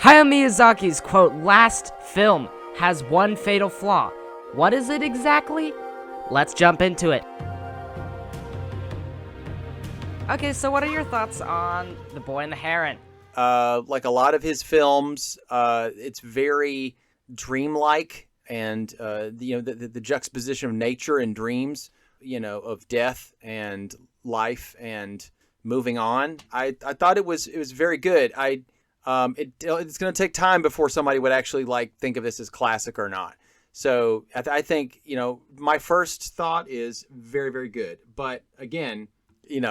Hayao Miyazaki's, quote, last film has one fatal flaw. What is it exactly? Let's jump into it. Okay, so what are your thoughts on The Boy and the Heron? Like a lot of his films, it's very dreamlike, and the juxtaposition of nature and dreams, of death and life and moving on. I thought it was very good. It's going to take time before somebody would actually think of this as classic or not. So I think my first thought is very, very good. But again,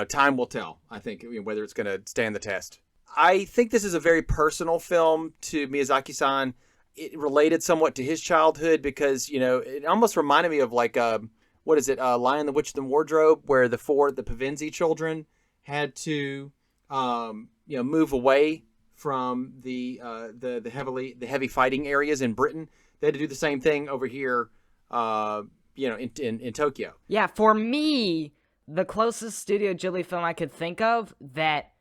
time will tell. I think whether it's going to stand the test. I think this is a very personal film to Miyazaki-san. It related somewhat to his childhood because, it almost reminded me of Lion, the Witch, and the Wardrobe, where the Pavinzi children had to, move away from the heavy fighting areas in Britain. They had to do the same thing over here, in Tokyo. Yeah, for me, the closest Studio Ghibli film I could think of that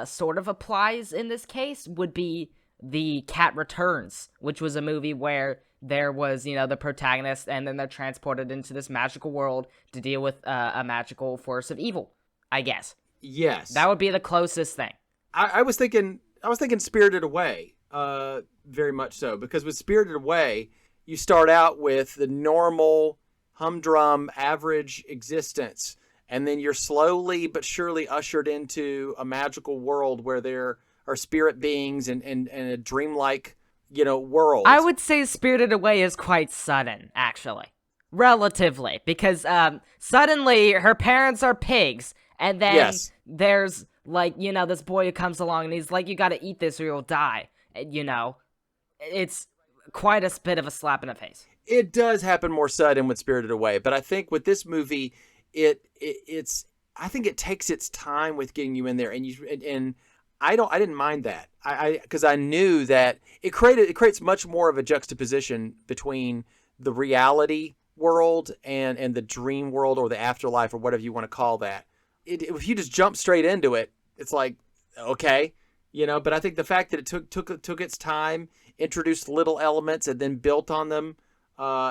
sort of applies in this case would be The Cat Returns, which was a movie where there was, the protagonist, and then they're transported into this magical world to deal with a magical force of evil, I guess. Yes. That would be the closest thing. I was thinking Spirited Away, very much so, because with Spirited Away, you start out with the normal, humdrum, average existence, and then you're slowly but surely ushered into a magical world where there are spirit beings and a dreamlike, world. I would say Spirited Away is quite sudden, actually. Relatively. Because suddenly her parents are pigs, and then there's, this boy who comes along and he's like, you gotta eat this or you'll die. It's quite a bit of a slap in the face. It does happen more sudden with Spirited Away, but I think with this movie, I think it takes its time with getting you in there, and I didn't mind that. Because I knew that it creates much more of a juxtaposition between the reality world and the dream world or the afterlife or whatever you want to call that. If you just jump straight into it, it's like, okay, but I think the fact that it took its time, introduced little elements and then built on them,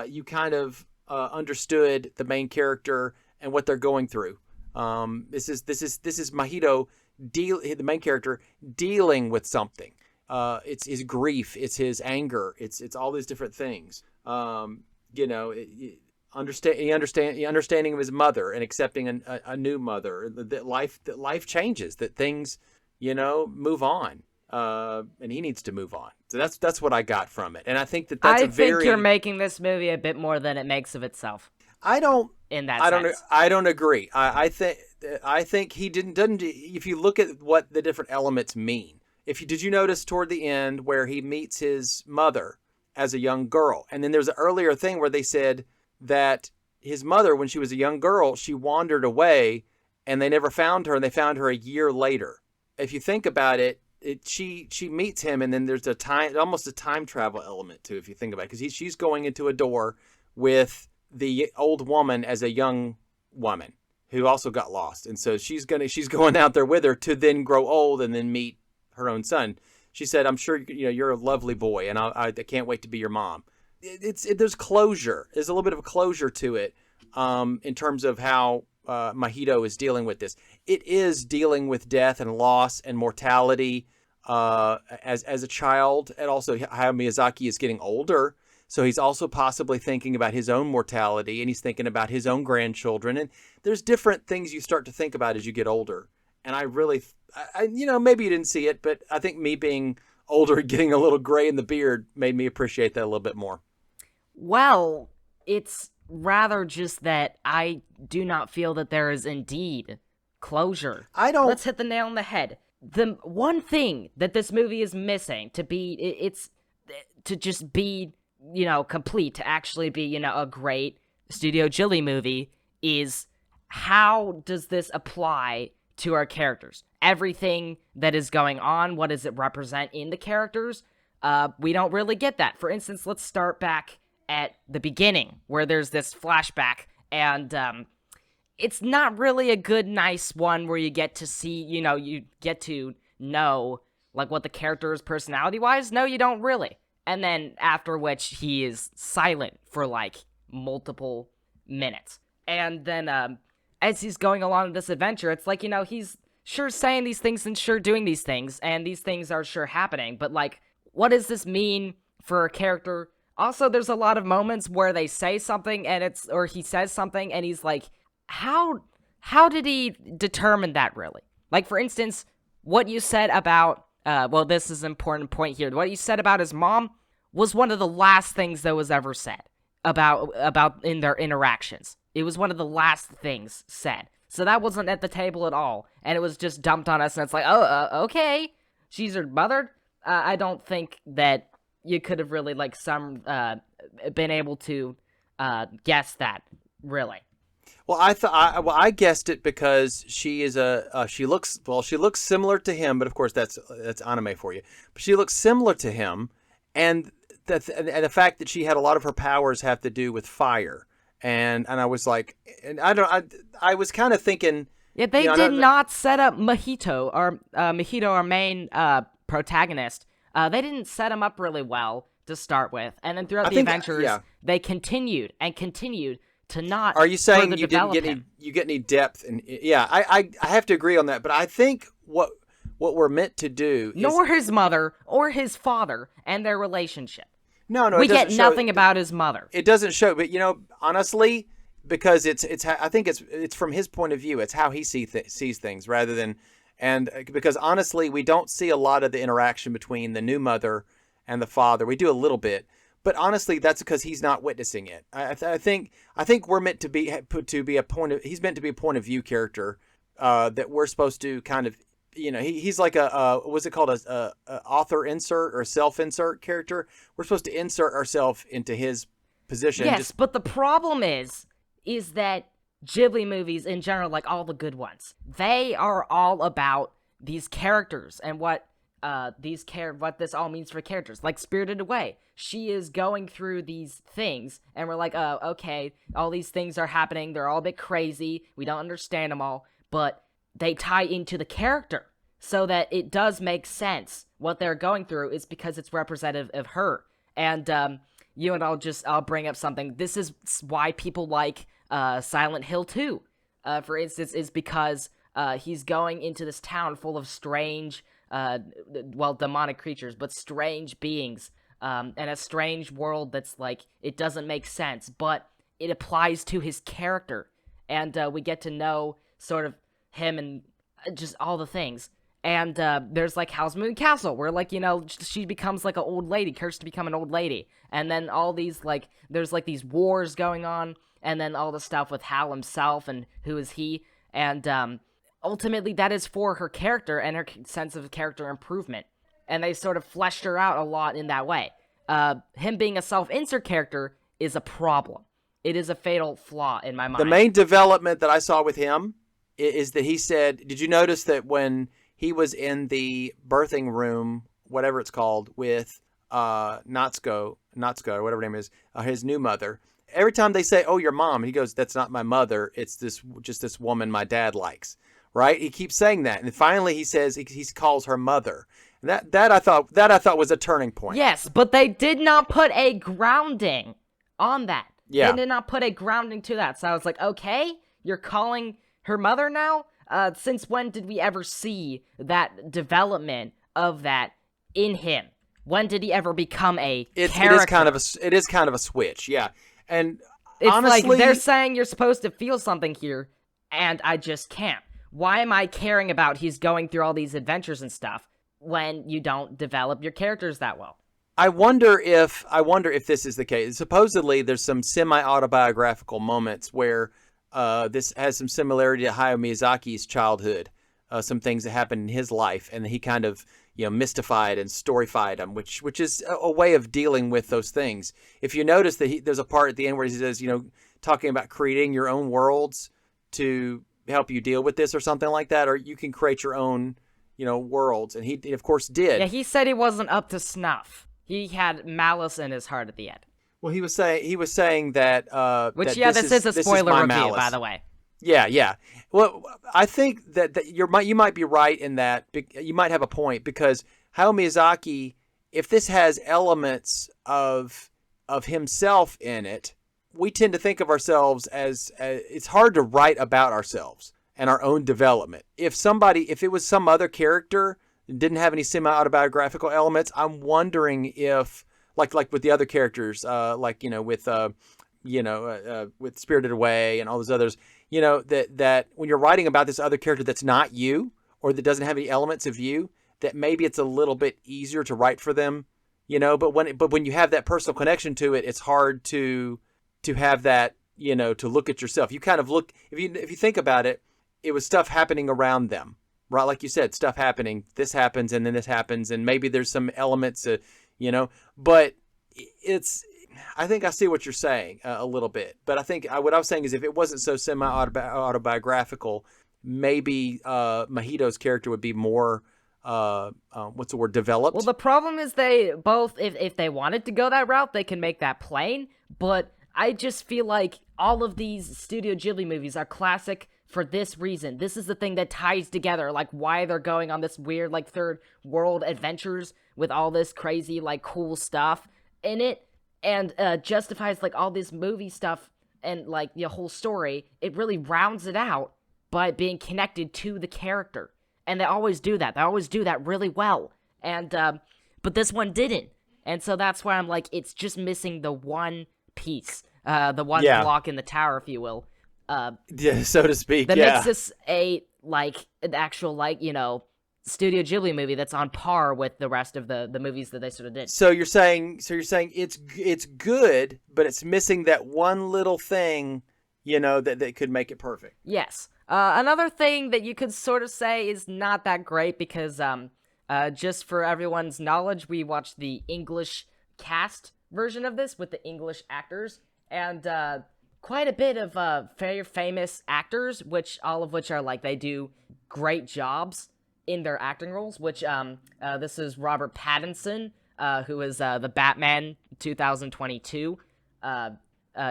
you kind of understood the main character and what they're going through. This is Mahito, the main character, dealing with something. It's his grief, it's his anger, it's all these different things. Understanding of his mother and accepting a new mother. That life changes, that things, move on. And he needs to move on. So that's what I got from it. And I think that's I think you're making this movie a bit more than it makes of itself. I don't agree. I think he doesn't. If you look at what the different elements mean, did you notice toward the end where he meets his mother as a young girl, and then there's an earlier thing where they said that his mother, when she was a young girl, she wandered away, and they never found her, and they found her a year later. If you think about it, she meets him, and then there's almost a time travel element too, if you think about it, because she's going into a door with the old woman as a young woman who also got lost, and so she's going out there with her to then grow old and then meet her own son. She said, "I'm sure you're a lovely boy, and I can't wait to be your mom." There's closure. There's a little bit of a closure to it, in terms of how Mahito is dealing with this. It is dealing with death and loss and mortality as a child, and also Hayao Miyazaki is getting older. So he's also possibly thinking about his own mortality, and he's thinking about his own grandchildren. And there's different things you start to think about as you get older. And I really, maybe you didn't see it, but I think me being older, getting a little gray in the beard, made me appreciate that a little bit more. Well, it's rather just that I do not feel that there is indeed closure. Let's hit the nail on the head. The one thing that this movie is missing to just be, complete, to actually be, a great Studio Ghibli movie, is how does this apply to our characters? Everything that is going on, what does it represent in the characters? We don't really get that. For instance, let's start back at the beginning, where there's this flashback, and it's not really a good, nice one where you get to see, you get to know like what the character is personality-wise? No, you don't really. And then after which he is silent for like multiple minutes. And then as he's going along this adventure, it's like, he's sure saying these things and sure doing these things, and these things are sure happening, but like, what does this mean for a character? Also, there's a lot of moments where they say something or he says something and he's like, how did he determine that really? Like, for instance, what you said about, this is an important point here. What you said about his mom was one of the last things that was ever said about in their interactions. It was one of the last things said. So that wasn't at the table at all. And it was just dumped on us, and it's like, okay, she's her mother? I don't think that you could have really, like, been able to guess that, really. Well, I guessed it because she is she looks similar to him, but of course that's anime for you. But she looks similar to him, and the fact that she had a lot of her powers have to do with fire. And I was like, and I was kind of thinking, yeah, they did not set up Mahito, our main protagonist. They didn't set him up really well to start with, and then throughout the adventures, they continued to not. Are you saying you didn't get any depth? And yeah, I have to agree on that. But I think what we're meant to do is, nor his mother or his father and their relationship. No, we get nothing about his mother. It doesn't show, but honestly, because I think it's from his point of view. It's how he sees things rather than, and because honestly, we don't see a lot of the interaction between the new mother and the father. We do a little bit, but honestly, that's because he's not witnessing it. I think we're meant to be he's meant to be a point of view character that we're supposed to kind of. He's like what's it called, a author insert or a self-insert character. We're supposed to insert ourselves into his position. Yes, but the problem is that Ghibli movies in general, like all the good ones, they are all about these characters and what this all means for characters. Like Spirited Away, she is going through these things, and we're like, okay, all these things are happening. They're all a bit crazy. We don't understand them all, but they tie into the character so that it does make sense. What they're going through is because it's representative of her. And I'll bring up something. This is why people like Silent Hill 2, for instance, is because he's going into this town full of strange, demonic creatures, but strange beings, and a strange world that's like, it doesn't make sense, but it applies to his character. And we get to know sort of him and just all the things. And there's like Howl's Moving Castle, where like, she becomes like an old lady, cursed to become an old lady. And then all these like, there's like these wars going on, and then all the stuff with Hal himself and who is he. And ultimately that is for her character and her sense of character improvement. And they sort of fleshed her out a lot in that way. Him being a self-insert character is a problem. It is a fatal flaw in my mind. The main development that I saw with him is that he said, did you notice that when he was in the birthing room, whatever it's called, with Natsuko, or whatever her name is, his new mother, every time they say, "Oh, your mom," he goes, "That's not my mother. It's just this woman my dad likes." Right? He keeps saying that, and finally he says he calls her mother. And that I thought was a turning point. Yes, but they did not put a grounding on that. Yeah. They did not put a grounding to that. So I was like, okay, you're calling her mother now? Since when did we ever see that development of that in him? When did he ever become a character? It is kind of a switch, yeah. And it's honestly, like they're saying you're supposed to feel something here, and I just can't. Why am I caring about he's going through all these adventures and stuff when you don't develop your characters that well? I wonder if this is the case. Supposedly, there's some semi-autobiographical moments where this has some similarity to Hayao Miyazaki's childhood. Some things that happened in his life, and he kind of mystified and storyfied them, which is a way of dealing with those things. If you notice that there's a part at the end where he says, talking about creating your own worlds to help you deal with this or something like that, or you can create your own, worlds. And he of course did. Yeah, he said he wasn't up to snuff. He had malice in his heart at the end. Well, he was saying that. This is a spoiler review, malice. By the way. Yeah. Well, I think that you might be right in that. You might have a point, because Hayao Miyazaki, if this has elements of himself in it, we tend to think of ourselves as it's hard to write about ourselves and our own development. If it was some other character that didn't have any semi-autobiographical elements, I'm wondering if, like with the other characters, with Spirited Away and all those others, that when you're writing about this other character that's not you or that doesn't have any elements of you, that maybe it's a little bit easier to write for them, but when you have that personal connection to it, it's hard to have that, to look at yourself. You kind of look, if you think about it, it was stuff happening around them, right? Like you said, stuff happening, this happens and then this happens, and maybe there's some elements, but I think I see what you're saying a little bit, but I think what I was saying is if it wasn't so semi-autobiographical, maybe Mahito's character would be more, developed. Well, the problem is they both, if they wanted to go that route, they can make that plain, but I just feel like all of these Studio Ghibli movies are classic for this reason. This is the thing that ties together, like, why they're going on this weird, like, third world adventures with all this crazy, like, cool stuff in it, and justifies, like, all this movie stuff and, like, the whole story. It really rounds it out by being connected to the character. And they always do that. They always do that really well. And, but this one didn't. And so that's why I'm like, it's just missing the one piece, the one block in the tower, if you will. So to speak, that makes this an actual, Studio Ghibli movie that's on par with the rest of the movies that they sort of did. So you're saying it's good, but it's missing that one little thing, that could make it perfect. Yes. Another thing that you could sort of say is not that great because, just for everyone's knowledge, we watched the English cast version of this with the English actors, and quite a bit of very famous actors, all of which are they do great jobs in their acting roles, which this is Robert Pattinson, who is the Batman 2022.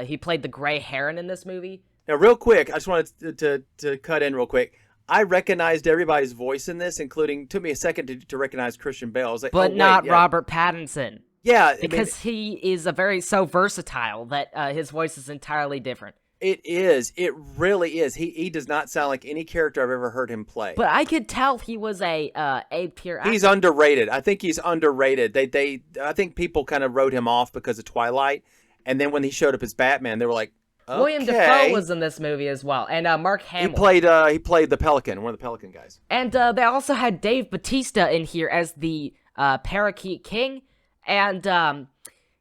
He played the Gray Heron in this movie. Now, real quick, I just wanted to cut in real quick. I recognized everybody's voice in this, took me a second to recognize Christian Bale. I was like, not Robert Pattinson. Yeah. Because he is so versatile that his voice is entirely different. It is. It really is. He does not sound like any character I've ever heard him play. But I could tell he was a A-tier actor. He's underrated. I think he's underrated. I think people kind of wrote him off because of Twilight, and then when he showed up as Batman, they were like, okay. William Dafoe was in this movie as well, and Mark Hamill. He played the Pelican, one of the Pelican guys. And they also had Dave Bautista in here as the Parakeet King, and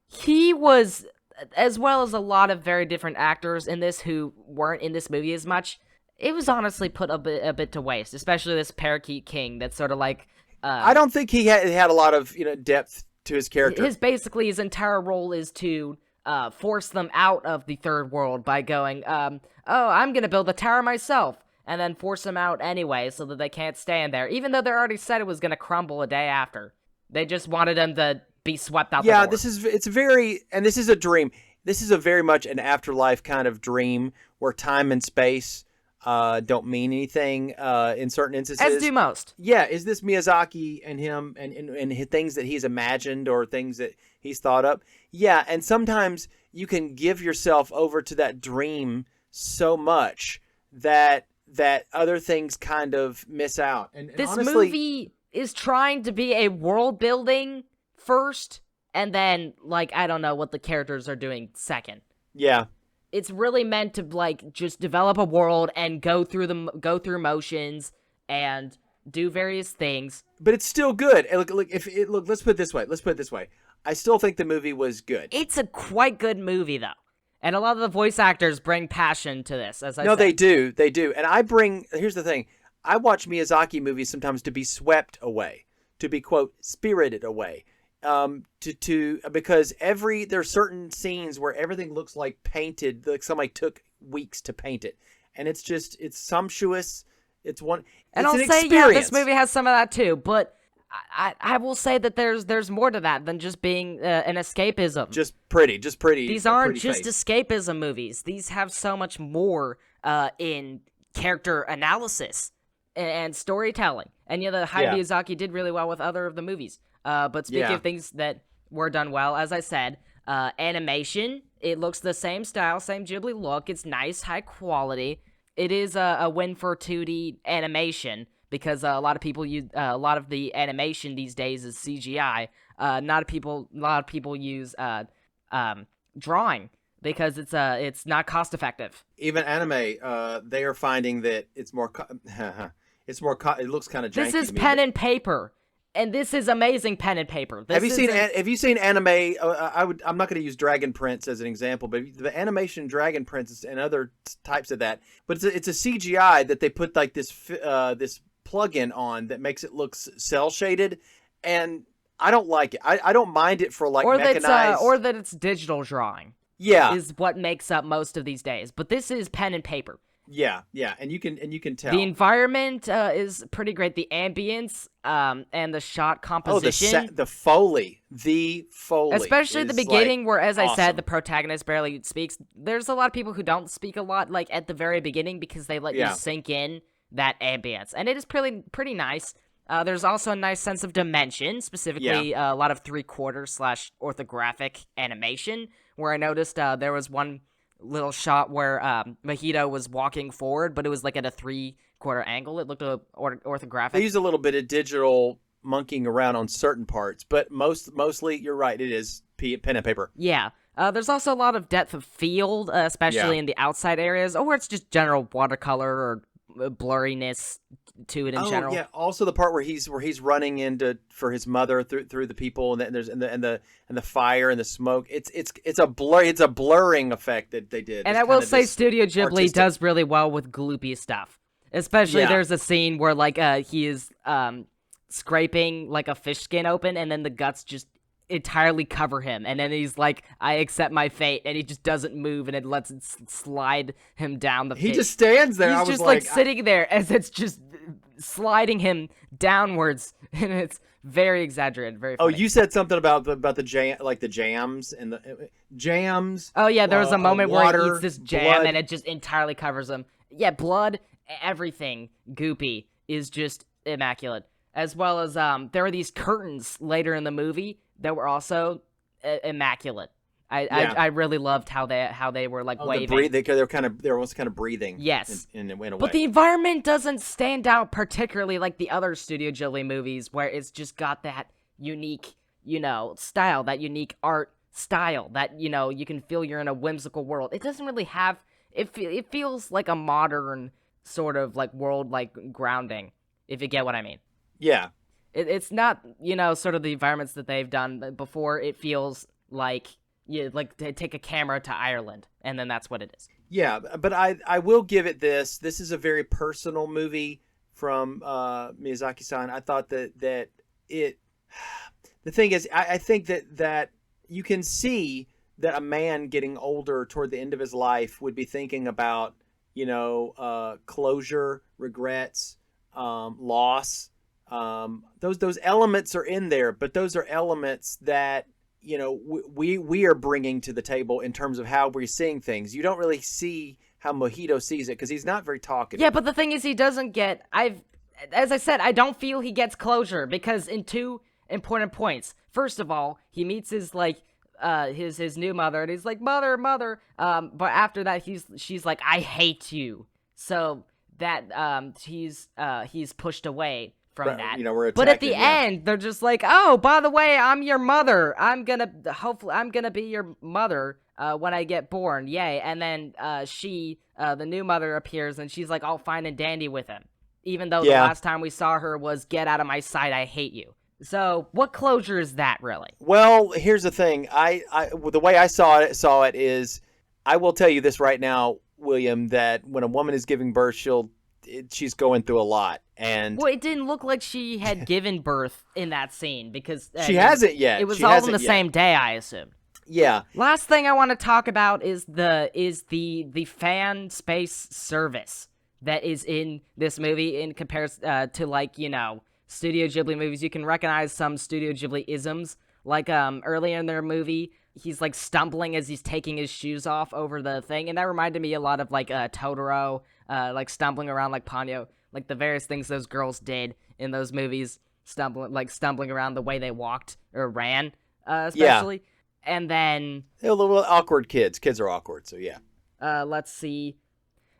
he was, as well as a lot of very different actors in this who weren't in this movie as much. It was honestly put a bit to waste, especially this Parakeet King. That's sort of like. I don't think he had a lot of depth to his character. His entire role is to force them out of the third world by going, I'm gonna build a tower myself, and then force them out anyway so that they can't stay in there, even though they already said it was gonna crumble a day after. They just wanted them to be swept out the door. Yeah, this is a dream. This is a very much an afterlife kind of dream where time and space don't mean anything in certain instances. As do most. Yeah, is this Miyazaki and him and things that he's imagined or things that he's thought up? Yeah, and sometimes you can give yourself over to that dream so much that other things kind of miss out. And this honestly, movie is trying to be a world building first, and then I don't know what the characters are doing second. Yeah. It's really meant to just develop a world and go through motions and do various things. But it's still good. Look, let's put it this way. I still think the movie was good. It's a quite good movie though. And a lot of the voice actors bring passion to this, as I said. No, they do. And here's the thing. I watch Miyazaki movies sometimes to be swept away, to be, quote, spirited away. Because there are certain scenes where everything looks like painted, like somebody took weeks to paint it, and it's sumptuous. It's an experience. This movie has some of that too, but I will say that there's more to that than just being an escapism. Just pretty. These aren't just escapism movies. These have so much more in character analysis and storytelling. And Hayao Miyazaki did really well with other of the movies. But speaking of things that were done well, as I said, animation, it looks the same style, same Ghibli look. It's nice, high quality. It is a win for 2D animation because a lot of people use a lot of the animation these days is CGI. A lot of people use drawing because it's not cost effective. Even anime, they are finding that it's more. It looks kind of janky. This is pen and paper. And this is amazing pen and paper. Have you seen anime? I'm not going to use Dragon Prince as an example, but the animation Dragon Prince and other types of that. But it's a CGI that they put like this plugin on that makes it look cell shaded, and I don't like it. I don't mind it for like mechanized, or that it's digital drawing. Yeah, is what makes up most of these days. But this is pen and paper. Yeah, and you can tell the environment is pretty great. The ambience, and the shot composition. The Foley, especially the beginning, where, as I said, the protagonist barely speaks. There's a lot of people who don't speak a lot, like at the very beginning, because they let you sink in that ambience, and it is pretty nice. There's also a nice sense of dimension, specifically a lot of 3/4 / orthographic animation, where I noticed there was one little shot where Mahito was walking forward, but it was like at a 3/4 angle. It looked orthographic. They use a little bit of digital monkeying around on certain parts, but mostly you're right. It is pen and paper. Yeah. There's also a lot of depth of field, especially in the outside areas, or it's just general watercolor or blurriness to it in general. Yeah. Also, the part where he's running for his mother through the people, and the fire and the smoke. It's a blurring effect that they did. And I will say, Studio Ghibli does really well with gloopy stuff. Especially there's a scene where like he is scraping like a fish skin open, and then the guts just entirely cover him, and then he's like, I accept my fate, and he just doesn't move, and it lets it slide him down the He just stands there. He's just like sitting there as it's just sliding him downwards, and it's very exaggerated, very funny. Oh, you said something about the jam, like the jams and the jams. Oh yeah, there was a moment where he eats this jam, blood, and it just entirely covers him. Yeah, blood, everything goopy is just immaculate. As well as there are these curtains later in the movie that were also immaculate. I really loved how they were like waving. They were also kind of breathing. Yes, in a way. But the environment doesn't stand out particularly like the other Studio Ghibli movies, where it's just got that unique, style, that unique art style that you can feel you're in a whimsical world. It doesn't really have. It feels like a modern sort of like world like grounding, if you get what I mean. Yeah. It's not, sort of the environments that they've done before. It feels like like to take a camera to Ireland, and then that's what it is. Yeah, but I will give it this. This is a very personal movie from Miyazaki-san. I thought that it. The thing is, I think that you can see that a man getting older toward the end of his life would be thinking about, closure, regrets, loss. Those elements are in there, but those are elements that we are bringing to the table in terms of how we're seeing things. You don't really see how Mojito sees it because he's not very talkative. Yeah, but the thing is, he doesn't get. As I said, I don't feel he gets closure because in two important points. First of all, he meets his his new mother, and he's like, mother. But after that, she's like, I hate you. So that he's pushed away from that. But at the end, they're just like, oh, by the way, I'm your mother. I'm gonna be your mother when I get born. Yay. And then the new mother appears, and she's like all fine and dandy with him. Even though the last time we saw her was get out of my sight, I hate you. So what closure is that really? Well, here's the thing. The way I saw it is, I will tell you this right now, William, that when a woman is giving birth, she's going through a lot. And well, it didn't look like she had given birth in that scene because she hasn't yet. It was all on the same day, I assume. Yeah. Last thing I want to talk about is the fan space service that is in this movie in comparison to Studio Ghibli movies. You can recognize some Studio Ghibli isms, like earlier in their movie, he's like stumbling as he's taking his shoes off over the thing, and that reminded me a lot of like Totoro, like stumbling around like Ponyo. like the various things those girls did in those movies, stumbling around, the way they walked or ran, especially. Yeah. And then they're little awkward kids. Kids are awkward, so yeah. Let's see.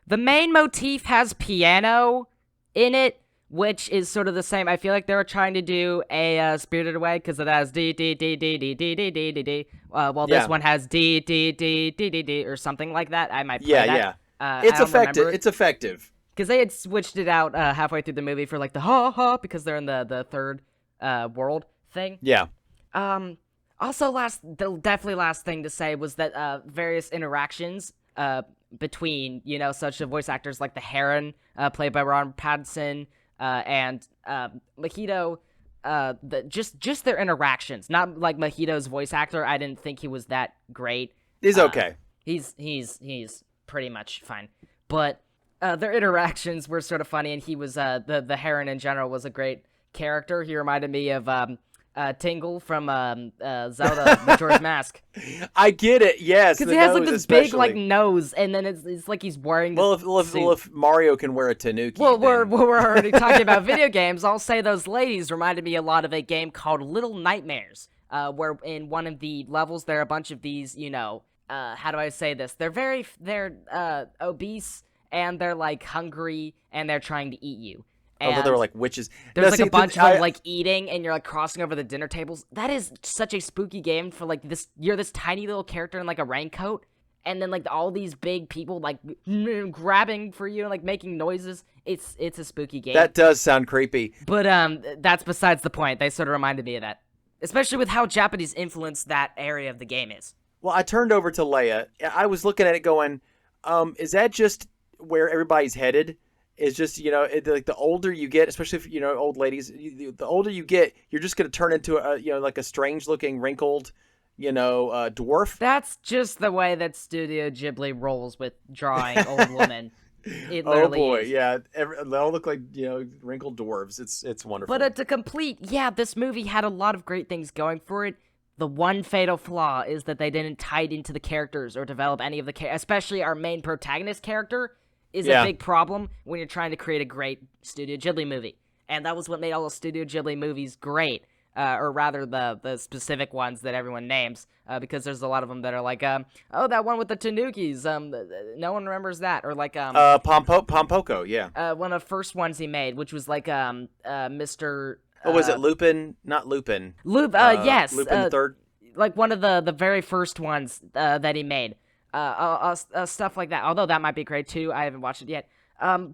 The main motif has piano in it, which is sort of the same. I feel like they were trying to do a Spirited Away because it has D D D D D D D D D D. Well, this one has D D D D D D or something like that. I might play that. Yeah. It's effective. It's effective because they had switched it out halfway through the movie for like the ha ha because they're in the third world thing. Yeah. Also, definitely last thing to say was that various interactions between, such voice actors like the Heron, played by Ron Pattinson, and Mahito, just their interactions. Not like Mahito's voice actor. I didn't think he was that great. He's okay. He's pretty much fine. But their interactions were sort of funny, and he was the Heron in general was a great character. He reminded me of Tingle from Zelda Majora's Mask. I get it, yes. Because he has like this big nose, and then it's like he's wearing this if Mario can wear a tanuki. Well, we're already talking about video games. I'll say those ladies reminded me a lot of a game called Little Nightmares, where in one of the levels there are a bunch of these, how do I say this? They're obese, and they're like hungry, and they're trying to eat you. Although they were like witches. There's a bunch of them like eating, and you're like crossing over the dinner tables. That is such a spooky game for like this. You're this tiny little character in like a raincoat, and then like all these big people like grabbing for you and like making noises. It's a spooky game. That does sound creepy. But that's besides the point. They sort of reminded me of that, especially with how Japanese influence that area of the game is. Well, I turned over to Leia. I was looking at it going, is that just where everybody's headed? Is just, like the older you get, especially if, old ladies, the older you get, you're just going to turn into like a strange looking wrinkled, dwarf. That's just the way that Studio Ghibli rolls with drawing old women. It literally is. Yeah. They all look like, wrinkled dwarves. It's wonderful. But to complete, this movie had a lot of great things going for it. The one fatal flaw is that they didn't tie it into the characters or develop any of the characters, especially our main protagonist character. Is a big problem when you're trying to create a great Studio Ghibli movie. And that was what made all the Studio Ghibli movies great, or rather the specific ones that everyone names, because there's a lot of them that are like, that one with the tanukis, no one remembers that, or like, Pompoko, yeah. One of the first ones he made, which was like, Mr. Was it Lupin? Not Lupin. Yes. Lupin the Third? Like one of the very first ones that he made. Stuff like that. Although that might be great too. I haven't watched it yet.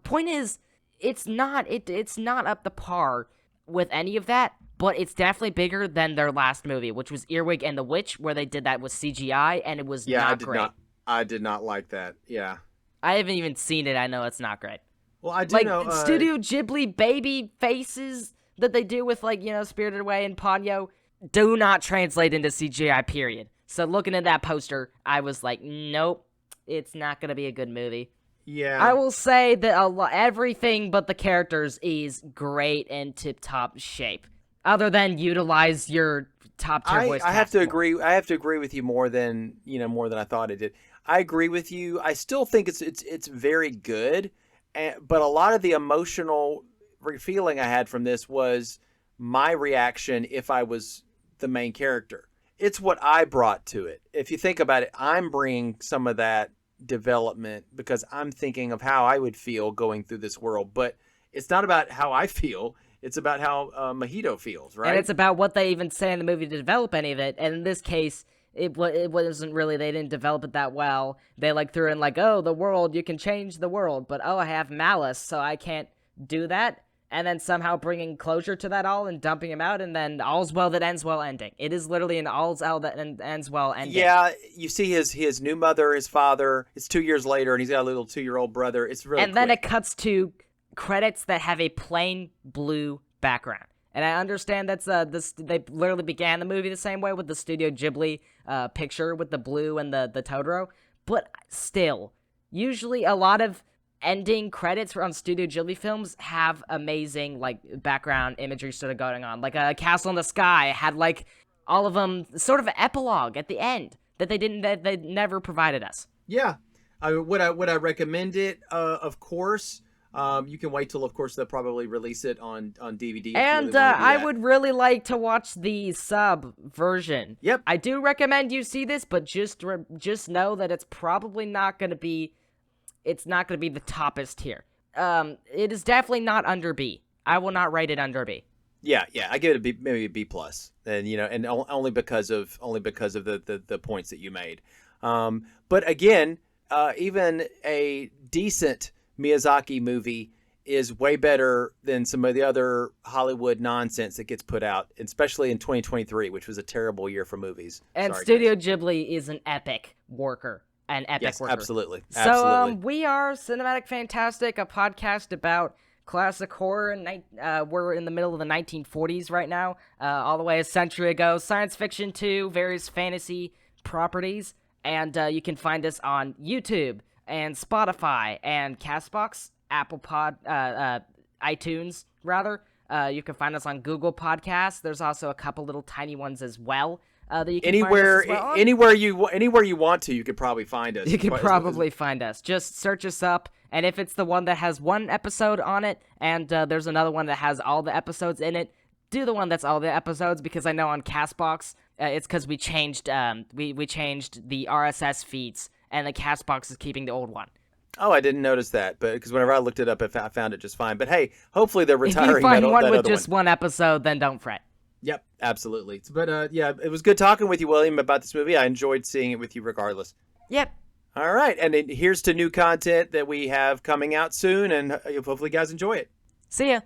Point is, it's not up to par with any of that, but it's definitely bigger than their last movie, which was Earwig and the Witch, where they did that with CGI, and it was not great. I did not like that. Yeah. I haven't even seen it. I know it's not great. Well, I do know Studio Ghibli baby faces that they do with Spirited Away and Ponyo do not translate into CGI. Period. So looking at that poster, I was like, nope, it's not going to be a good movie. Yeah. I will say that everything but the characters is great and tip-top shape. Other than utilize your top-tier voice. I have to agree with you more than I thought it did. I agree with you. I still think it's very good, but a lot of the emotional feeling I had from this was my reaction if I was the main character. It's what I brought to it. If you think about it, I'm bringing some of that development because I'm thinking of how I would feel going through this world. But it's not about how I feel. It's about how Mahito feels, right? And it's about what they even say in the movie to develop any of it. And in this case, it wasn't really, they didn't develop it that well. They threw in the world, you can change the world. But, I have malice, so I can't do that. And then somehow bringing closure to that all and dumping him out, and then all's well that ends well ending. It is literally an all's well that ends well ending. Yeah, you see his new mother, his father. It's 2 years later, and he's got a little 2-year-old brother. It's really And then it cuts to credits that have a plain blue background. And I understand that's they literally began the movie the same way with the Studio Ghibli picture with the blue and the Totoro. But still, usually a lot of ending credits on Studio Ghibli films have amazing background imagery sort of going on. Like a Castle in the Sky had all of them sort of an epilogue at the end that they never provided us. Yeah. Would I recommend it? Of course. You can wait till, of course, they'll probably release it on DVD. And I would really like to watch the sub version. Yep. I do recommend you see this, but just know that it's probably not going to be. It's not going to be the toppest tier. It is definitely not under B. I will not rate it under B. Yeah, I give it a B, maybe a B plus, and and only because of the points that you made. But again, even a decent Miyazaki movie is way better than some of the other Hollywood nonsense that gets put out, especially in 2023, which was a terrible year for movies. And Studio Ghibli is an epic worker. Yes, worker. Absolutely. So we are Cinematic Fantastic, a podcast about classic horror, and we're in the middle of the 1940s right now, all the way a century ago, science fiction to various fantasy properties, and you can find us on YouTube and Spotify and Castbox, Apple iTunes rather. You can find us on Google Podcasts. There's also a couple little tiny ones as well. That you can anywhere, find us as well. Anywhere you want to, you could probably find us. You can probably find us. Just search us up, and if it's the one that has one episode on it, and there's another one that has all the episodes in it, do the one that's all the episodes, because I know on Castbox, it's because we changed we changed the RSS feeds, and the Castbox is keeping the old one. Oh, I didn't notice that, but because whenever I looked it up, I found it just fine. But hey, hopefully they're retiring. If you find one with other just one episode, then don't fret. Yep, absolutely. But yeah, it was good talking with you, William, about this movie. I enjoyed seeing it with you regardless. Yep. All right, and here's to new content that we have coming out soon, and hopefully you guys enjoy it. See ya.